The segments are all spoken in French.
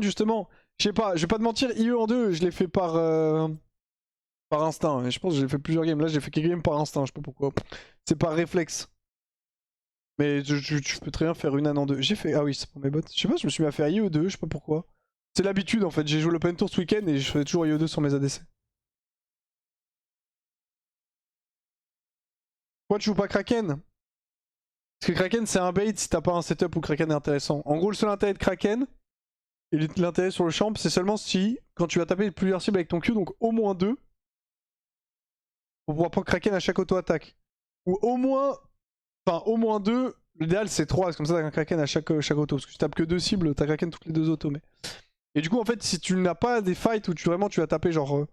Justement, je sais pas, je vais pas te mentir, IE en 2, je l'ai fait par instinct. Et je pense que j'ai fait plusieurs games. Là, j'ai fait quelques games par instinct, je sais pas pourquoi. C'est par réflexe. Mais je peux très bien faire une âne en 2. J'ai fait. Ah oui, c'est pour mes bots. Je sais pas, je me suis mis à faire IE 2, je sais pas pourquoi. C'est l'habitude en fait. J'ai joué l'Open Tour ce week-end et je fais toujours IE 2 sur mes ADC. Pourquoi tu joues pas Kraken? Parce que Kraken c'est un bait si t'as pas un setup où Kraken est intéressant. En gros, le seul intérêt de Kraken, et l'intérêt sur le champ, c'est seulement si, quand tu vas taper plusieurs cibles avec ton Q, donc au moins 2, pour pouvoir prendre Kraken à chaque auto-attaque. Ou au moins. Enfin, au moins 2. L'idéal c'est 3, c'est comme ça t'as un Kraken à chaque auto. Parce que tu tapes que 2 cibles, t'as Kraken toutes les 2 autos. Mais... Et du coup, en fait, si tu n'as pas des fights où tu vas taper genre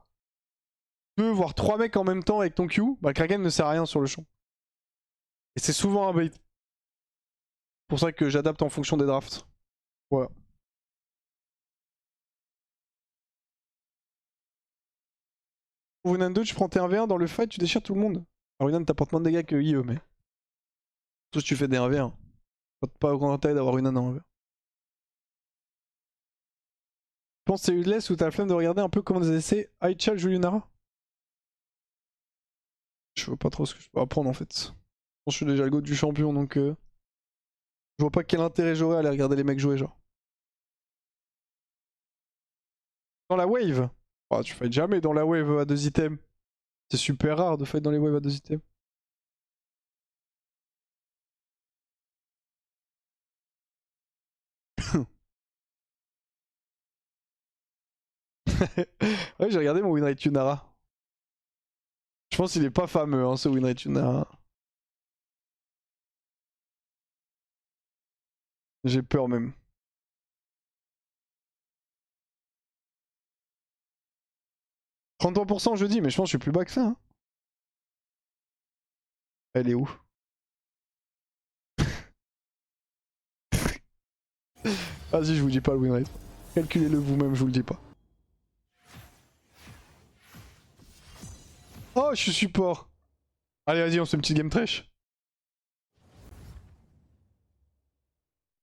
2 voire 3 mecs en même temps avec ton Q, bah Kraken ne sert à rien sur le champ. Et c'est souvent un bait. C'est pour ça que j'adapte en fonction des drafts. Voilà. Pour Runan 2, tu prends T1v1 dans le fight, tu déchires tout le monde. Alors Runan t'apporte moins de dégâts que IE, mais. Sauf si tu fais des 1v1. Pas grand intérêt d'avoir Runan en 1v1. Je pense que c'est useless ou t'as la flemme de regarder un peu comment des essais Aichal joue Yunara. Je vois pas trop ce que je peux apprendre en fait. Je suis déjà le go du champion donc je vois pas quel intérêt j'aurais à aller regarder les mecs jouer genre. Dans la wave, oh, tu fights jamais dans la wave à 2 items. C'est super rare de fight dans les waves à 2 items. Ouais, j'ai regardé mon winrate Yunara. Je pense qu'il est pas fameux hein, ce winrate Yunara. J'ai peur même. 33% jeudi, mais je pense que je suis plus bas que ça. Hein. Elle est où? Vas-y, je vous dis pas le winrate. Calculez-le vous-même, je vous le dis pas. Oh, je suis support. Allez, vas-y, on se fait une petite game trash.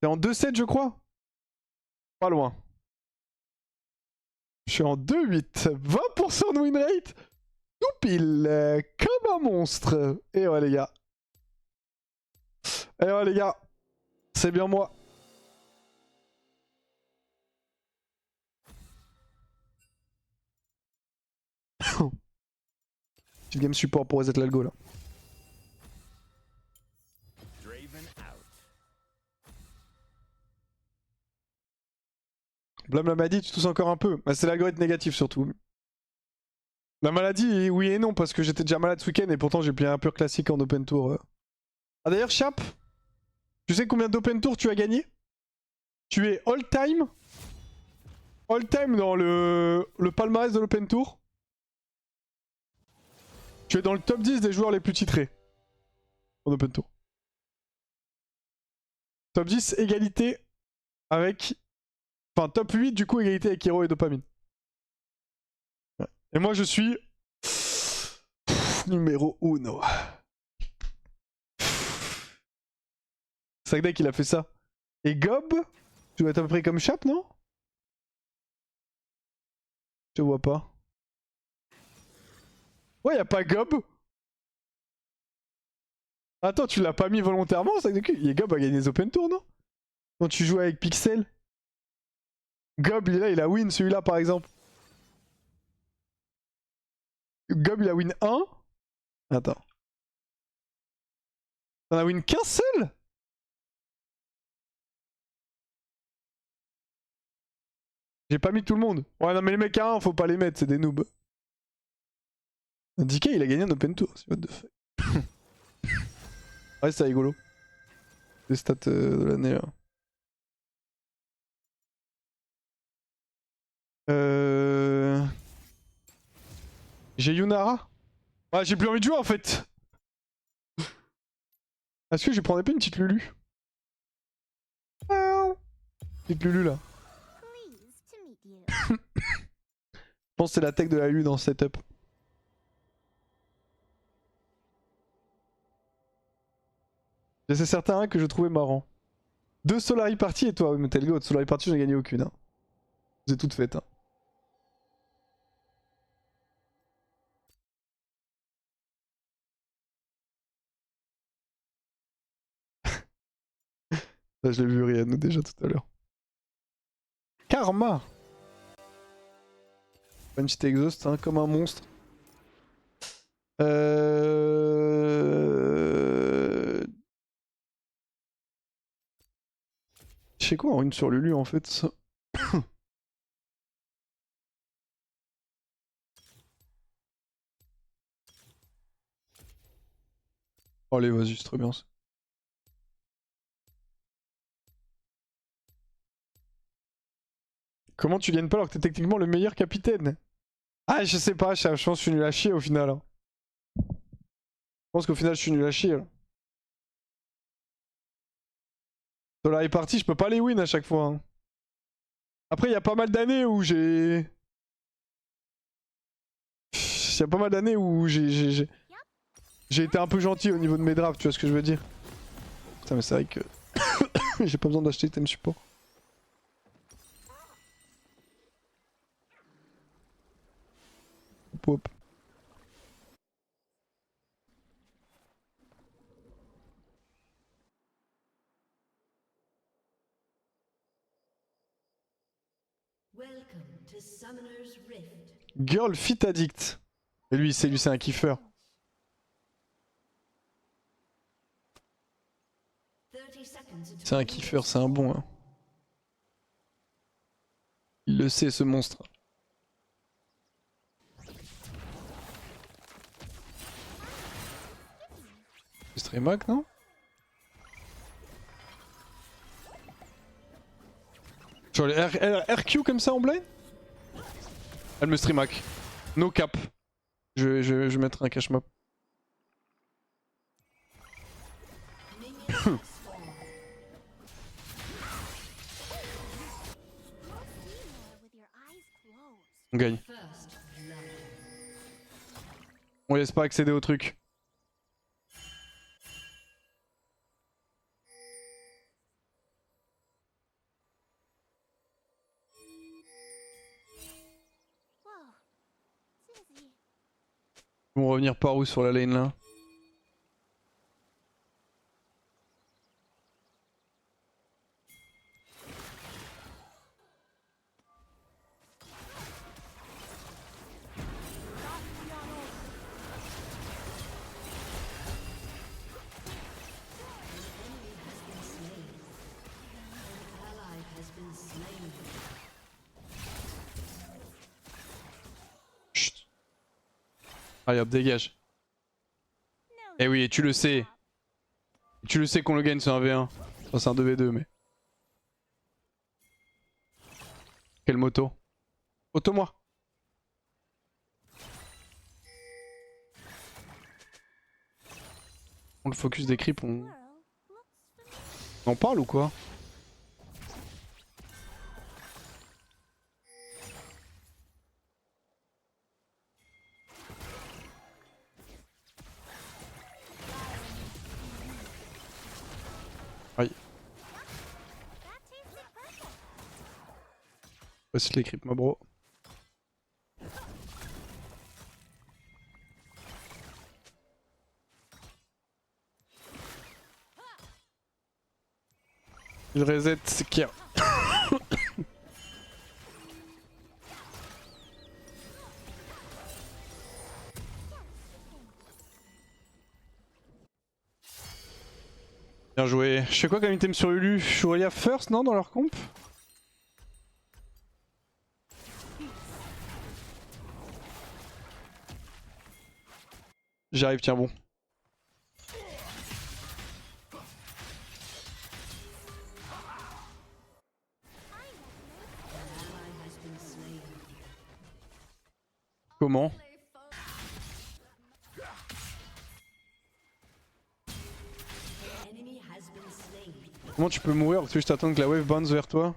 T'es en 2-7, je crois? Pas loin. Je suis en 2-8. 20% de winrate. Tout pile. Comme un monstre. Et ouais, les gars. Et ouais, les gars. C'est bien moi. Petite game support pour reset l'algo là. Blâme la maladie, tu tousses encore un peu. Bah, c'est l'algorithme négatif surtout. La maladie, oui et non, parce que j'étais déjà malade ce week-end et pourtant j'ai pris un pur classique en open tour. Ah d'ailleurs, Chap, tu sais combien d'open tour tu as gagné? Tu es all time dans le palmarès de l'open tour. Tu es dans le top 10 des joueurs les plus titrés en open tour. Top 10 égalité avec... Enfin top 8 du coup égalité avec Hero et Dopamine. Ouais. Et moi je suis... numéro 1. Sagdak il a fait ça. Et Gob, tu dois être à peu près comme Chap, non? Je te vois pas. Ouais, y'a pas Gob. Attends, tu l'as pas mis volontairement, Sagdak? Gob a gagné les Open Tour, non? Quand tu joues avec Pixel. Gob, il est là, il a win celui-là par exemple. Gob, il a win 1. Attends. T'en as win qu'un seul? J'ai pas mis tout le monde. Ouais, non, mais les mecs à 1, faut pas les mettre, c'est des noobs. DK, il a gagné un Open Tour. What the fuck. Ouais, c'est rigolo. Les stats de l'année là. J'ai Yunara. Ah, j'ai plus envie de jouer en fait. Est-ce que je prendrais pas une petite Lulu? Petite Lulu là. Je pense que c'est la tech de la Lulu dans ce setup. C'est certain que je trouvais marrant. 2 Solari Party et toi, mais t'es le go de Solari Party, j'en ai gagné aucune. Hein. Vous êtes toutes faites. Hein. Là, je l'ai vu Rihanna déjà tout à l'heure. Karma! Une petite exhaust, hein, comme un monstre. Je sais quoi en une sur Lulu en fait ça. Oh, allez, vas-y, c'est trop bien ça. Comment tu gagnes pas alors que t'es techniquement le meilleur capitaine? Ah, je sais pas, je pense que je suis nul à chier au final. Hein. Je pense qu'au final, je suis nul à chier. Là. Dans la partie, je peux pas les win à chaque fois. Hein. Après, il y a pas mal d'années où j'ai. Il y a pas mal d'années où j'ai été un peu gentil au niveau de mes drafts, tu vois ce que je veux dire? Putain, mais c'est vrai que j'ai pas besoin d'acheter item support. Hop, hop. Girl Fit Addict. Et lui, c'est un kiffeur. C'est un kiffeur, c'est un bon. Hein. Il le sait, ce monstre. Streamac, non? Genre les RQ comme ça en blind? Elle me streamac. No cap. Je vais mettre un cache map. On gagne. On laisse pas accéder au truc. Ils vont revenir par où sur la lane là? Chut. Allez hop, dégage. Eh oui, tu le sais. Tu le sais qu'on le gagne sur un V1. Enfin, c'est un 2v2 mais. Quelle moto? Auto-moi. On le focus des creeps, on en parle ou quoi? Aïe. Voici les creeps, ma bro. Je reset, c'est qui? Bien joué. Je fais quoi comme item sur Ulu? Shuria first, non, dans leur comp? J'arrive, tiens bon. Comment? Comment tu peux mourir parce que je t'attends que la wave bounce vers toi?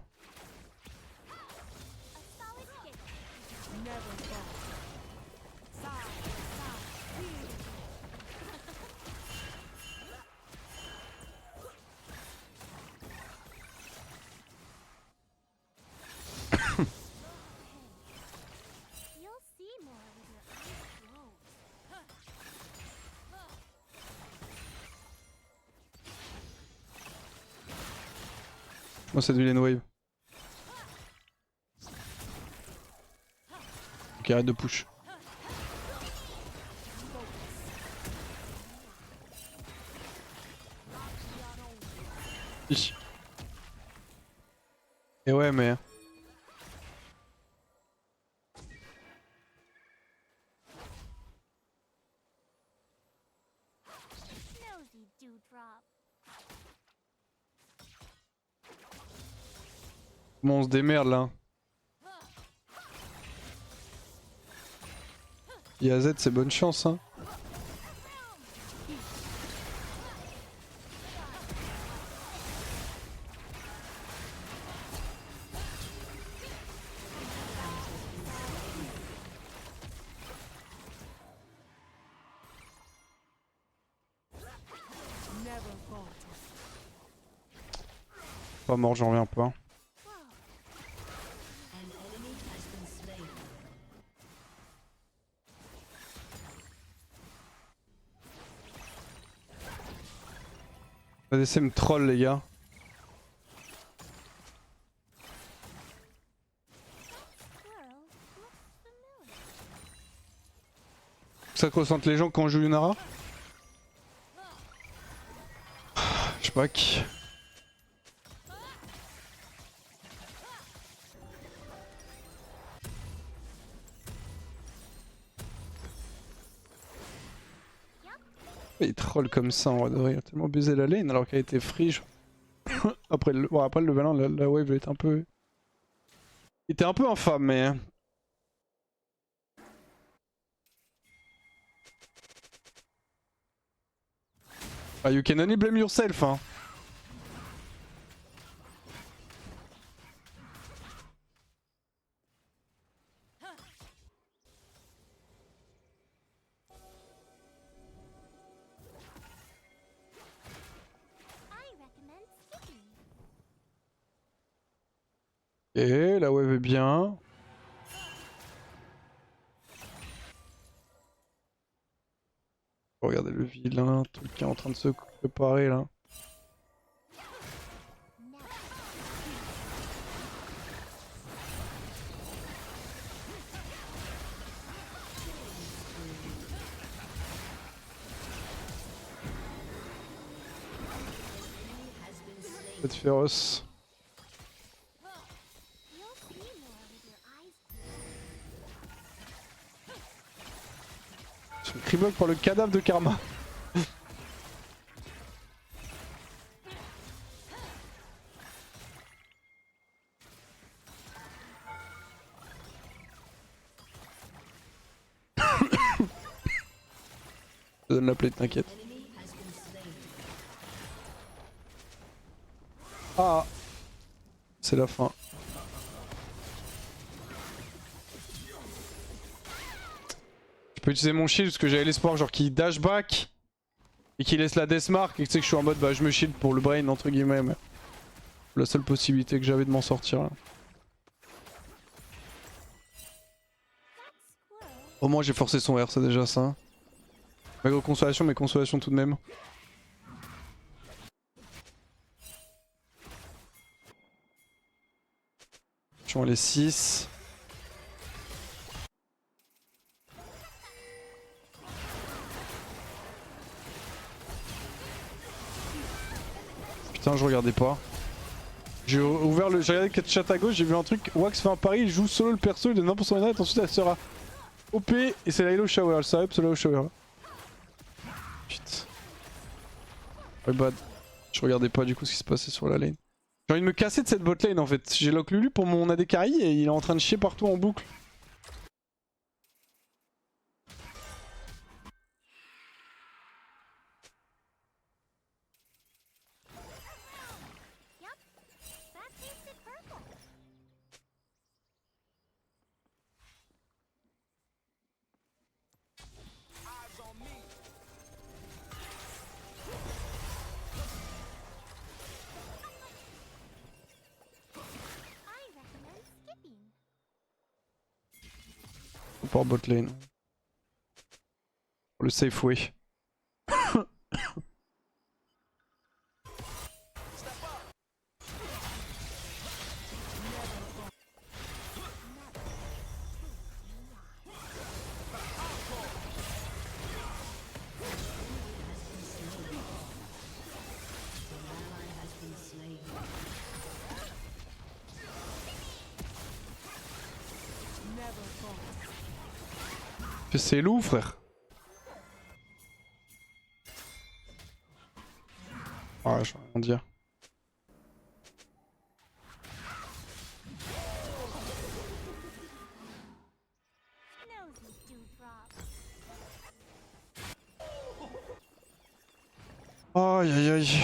Moi cette vilaine wave. Ok, arrête de push. Hi. Et ouais mais... Comment on se démerde là. IAZ c'est bonne chance hein. Pas mort, j'en reviens pas. ADC me troll les gars. C'est ça que ressentent les gens quand on joue Yunara. Je sais pas qui. Il troll comme ça en vrai de vrai. Il a tellement baisé la lane alors qu'elle était free. Après le level 1, la wave est un peu... Il était un peu infâme mais... Ah, you can only blame yourself hein. Et la wave est bien. Oh, regardez le vilain truc qui est en train de se préparer là. Cette féroce. Je suis criblock par le cadavre de Karma. Je donne la plate, t'inquiète. Ah, c'est la fin. Je peux utiliser mon shield parce que j'avais l'espoir genre qu'il dash back et qu'il laisse la deathmark et que tu sais que je suis en mode bah je me shield pour le brain entre guillemets mais la seule possibilité que j'avais de m'en sortir là. Au moins j'ai forcé son R, c'est déjà ça. Malgré consolation mais consolation tout de même. Je suis les 6. Putain je regardais pas. J'ai ouvert le. J'ai regardé le chat à gauche, j'ai vu un truc. Wax fait un pari, il joue solo le perso, il donne 20% de net, ensuite elle sera OP et c'est la Hello Shower. Elle sera up, c'est la Hello Shower. Putain. Ouais, bad. Je regardais pas du coup ce qui se passait sur la lane. J'ai envie de me casser de cette bot lane en fait. J'ai lock Lulu pour mon AD carry et il est en train de chier partout en boucle. Pour bot lane. Pour le safe way. C'est loup, frère. Ah, je vais rien dire. Aïe aïe aïe.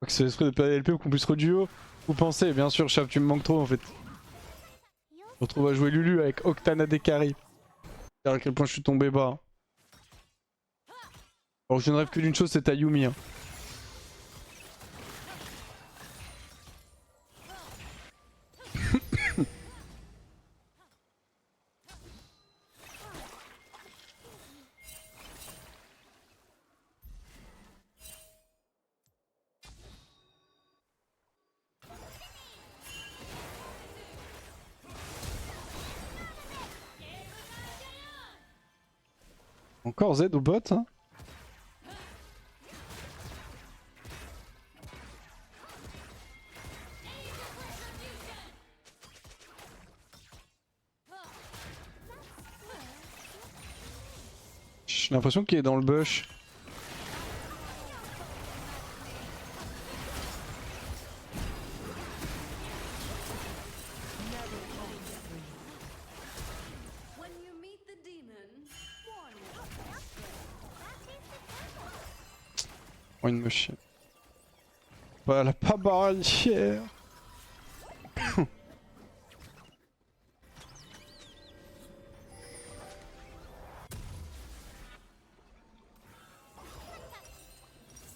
C'est l'esprit de PLP qu'on puisse reduo. Vous pensez, bien sûr, Chap, tu me manques trop en fait. Je me retrouve à jouer Lulu avec Octana Dekari. À quel point je suis tombé bas. Alors je ne rêve que d'une chose, c'est Ayumi. Hein. Encore Z au bot hein. J'ai l'impression qu'il est dans le bush. Oh, une me chie. Bah, elle a pas barrière.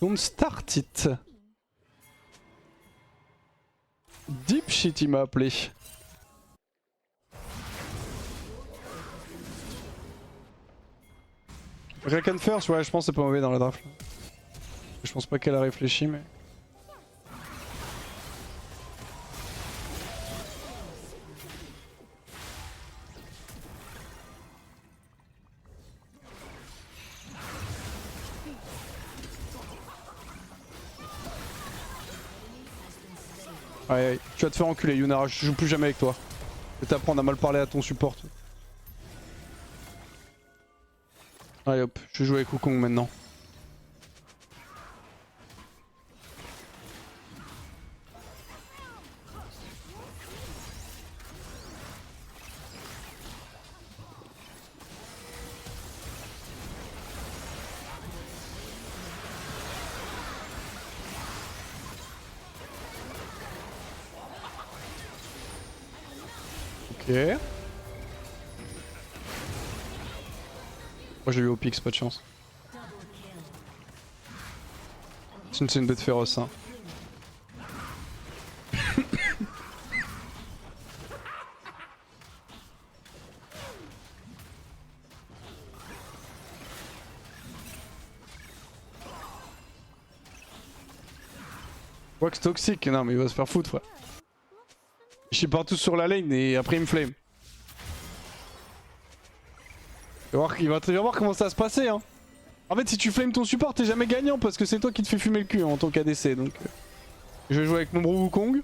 Don't start it. Deep shit il m'a appelé. Kraken first, ouais je pense que c'est pas mauvais dans la draft. Je pense pas qu'elle a réfléchi mais... Aïe aïe, tu vas te faire enculer Yunara, je joue plus jamais avec toi. Je vais t'apprendre à mal parler à ton support. Allez hop, je vais jouer avec Wukong maintenant. Ok. Moi j'ai eu au pix, pas de chance. C'est une bête féroce hein. Wax toxique, non mais il va se faire foutre frère. Je suis partout sur la lane et après il me flame. Tu vas voir comment ça va se passer hein. En fait si tu flames ton support t'es jamais gagnant parce que c'est toi qui te fais fumer le cul en tant qu'ADC donc... Je vais jouer avec mon bro Wukong.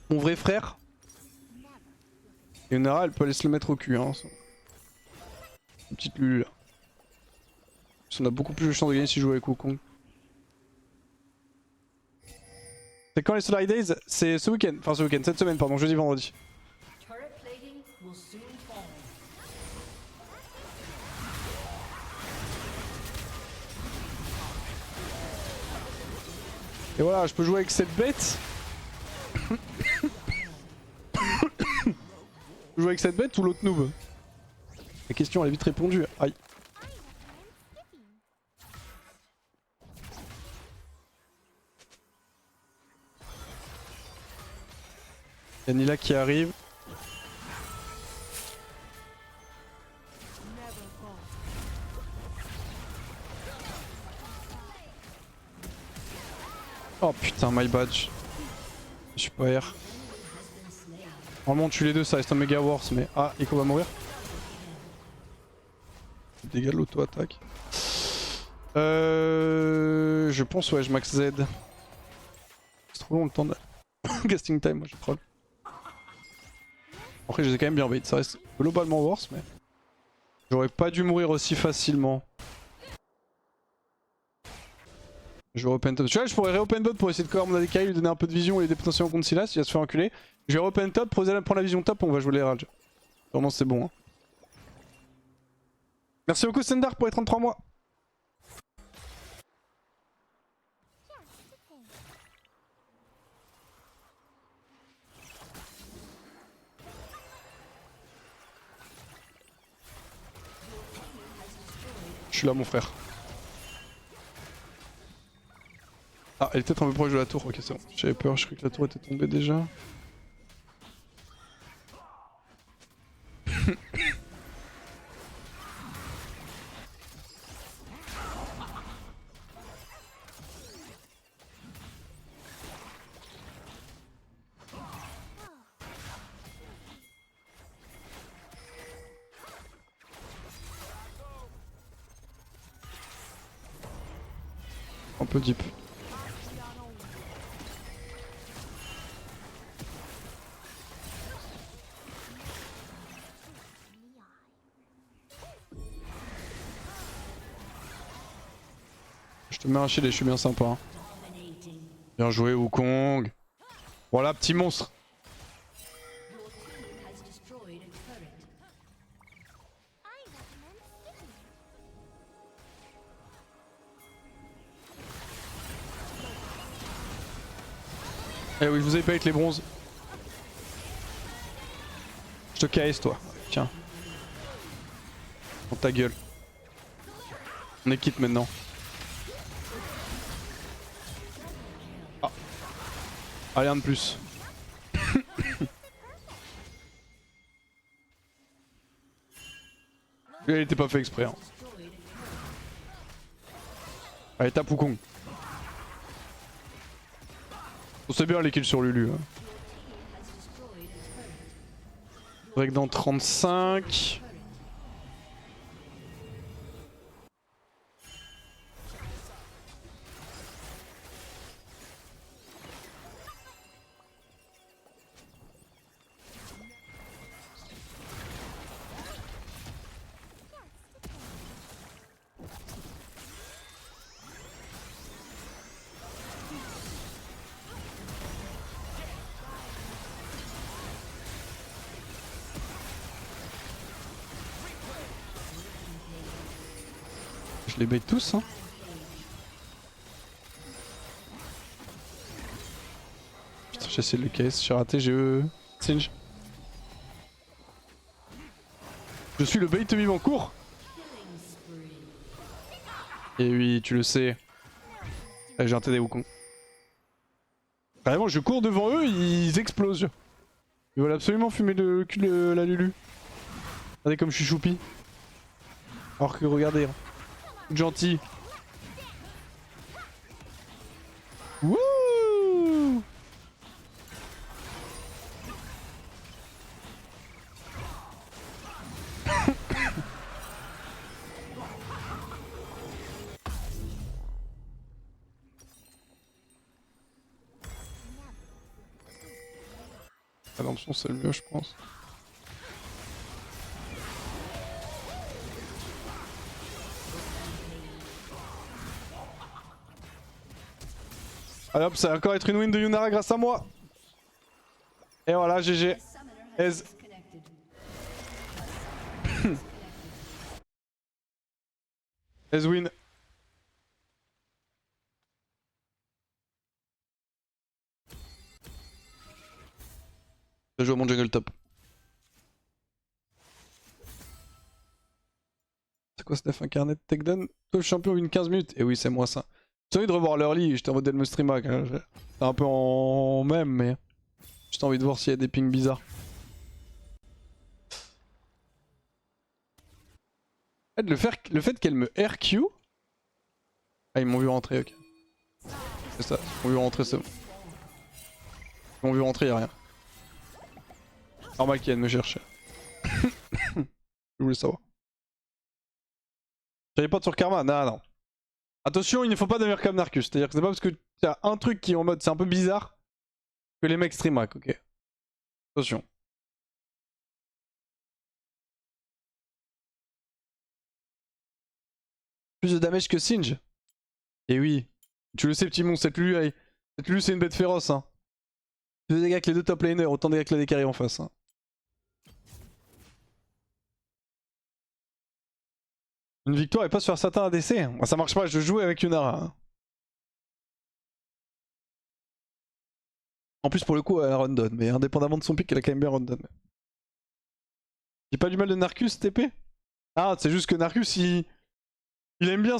Mon vrai frère. Et Nara elle peut aller se le mettre au cul hein. Une petite Lulu là. On a beaucoup plus de chance de gagner si je joue avec Wukong. C'est quand les Solar Days? C'est ce week-end, enfin ce week-end, cette semaine pardon, jeudi vendredi. Et voilà, je peux jouer avec cette bête. Je peux jouer avec cette bête ou l'autre noob? La question elle est vite répondue, aïe. Y'a Nila qui arrive. Oh putain, my badge. Je suis pas R. Normalement on tue les deux, ça reste un méga worse, mais... Ah, Echo va mourir. Dégâts de l'auto-attaque. Je pense ouais, je max Z. C'est trop long le temps de... Casting time, moi je troll. Après, je les ai quand même bien bait. Ça reste globalement worse, mais. J'aurais pas dû mourir aussi facilement. Je vais open top. Tu vois, je pourrais re-open bot pour essayer de cover mon ADK, lui donner un peu de vision et des potentiels contre Sylas, il va se faire enculer. Je vais re-open top, prendre la vision top, on va jouer les Rage. Vraiment, c'est bon. Hein. Merci beaucoup, Sendar, pour les 33 mois. Je suis là, mon frère. Ah, elle est peut-être un peu proche de la tour. Ok, c'est bon. J'avais peur, je croyais que la tour était tombée déjà. Un peu deep. Je te mets un shield et je suis bien sympa. Hein. Bien joué Wukong. Voilà, petit monstre. Eh oui, je vous ai pas avec les bronzes. Je te KS toi. Tiens. Dans ta gueule. On est quitte maintenant. Ah. Allez, un de plus. Il était pas fait exprès. Hein. Allez, tape Wukong. On sait bien les kills sur Lulu. Hein. Break dans 35. Je les bait tous. Hein. Putain, j'ai essayé de le KS, j'ai raté, j'ai Singe. Je suis le bait mime en cours. Et oui, tu le sais. J'ai un TD Wukong. Vraiment, je cours devant eux, ils explosent. Ils veulent absolument fumer le cul de la Lulu. Regardez comme je suis choupi. Alors que regardez, hein. Gentil. Wouh. Attention, c'est le mieux, je pense. Allez hop, ça va encore être une win de Yunara grâce à moi. Et voilà, GG. Ez. Ez win. Je joue à mon jungle top. C'est quoi ce def incarné de takedown? Toi, champion, win 15 minutes. Et oui, c'est moi ça. J'ai envie de revoir l'early, j'étais en mode me stream hack. Hein. C'était un peu en même, mais j'ai envie de voir s'il y a des pings bizarres. Le fait qu'elle me RQ. Ah, ils m'ont vu rentrer, ok. C'est ça, ils m'ont vu rentrer, c'est bon. Ils m'ont vu rentrer, y'a rien. Normal qu'elle me cherche. Je voulais savoir. J'avais pas sur Karma? Non, non. Attention, il ne faut pas devenir comme Narcus. C'est-à-dire que c'est pas parce que t'as un truc qui est en mode c'est un peu bizarre Que les mecs stream hack, ok. Attention. Plus de damage que Singe. Et oui. Tu le sais, petit monstre, cette Lulu, c'est une bête féroce. Hein. Plus de dégâts que les deux top laners, autant de dégâts que les carry en face. Hein. Une victoire et pas sur certains ADC. Moi, ça marche pas, je jouais avec Yunara. Hein. En plus, pour le coup, elle run mais indépendamment de son pick, elle a quand même bien run J'ai pas du mal de Narcus TP. Ah, c'est juste que Narcus, il aime bien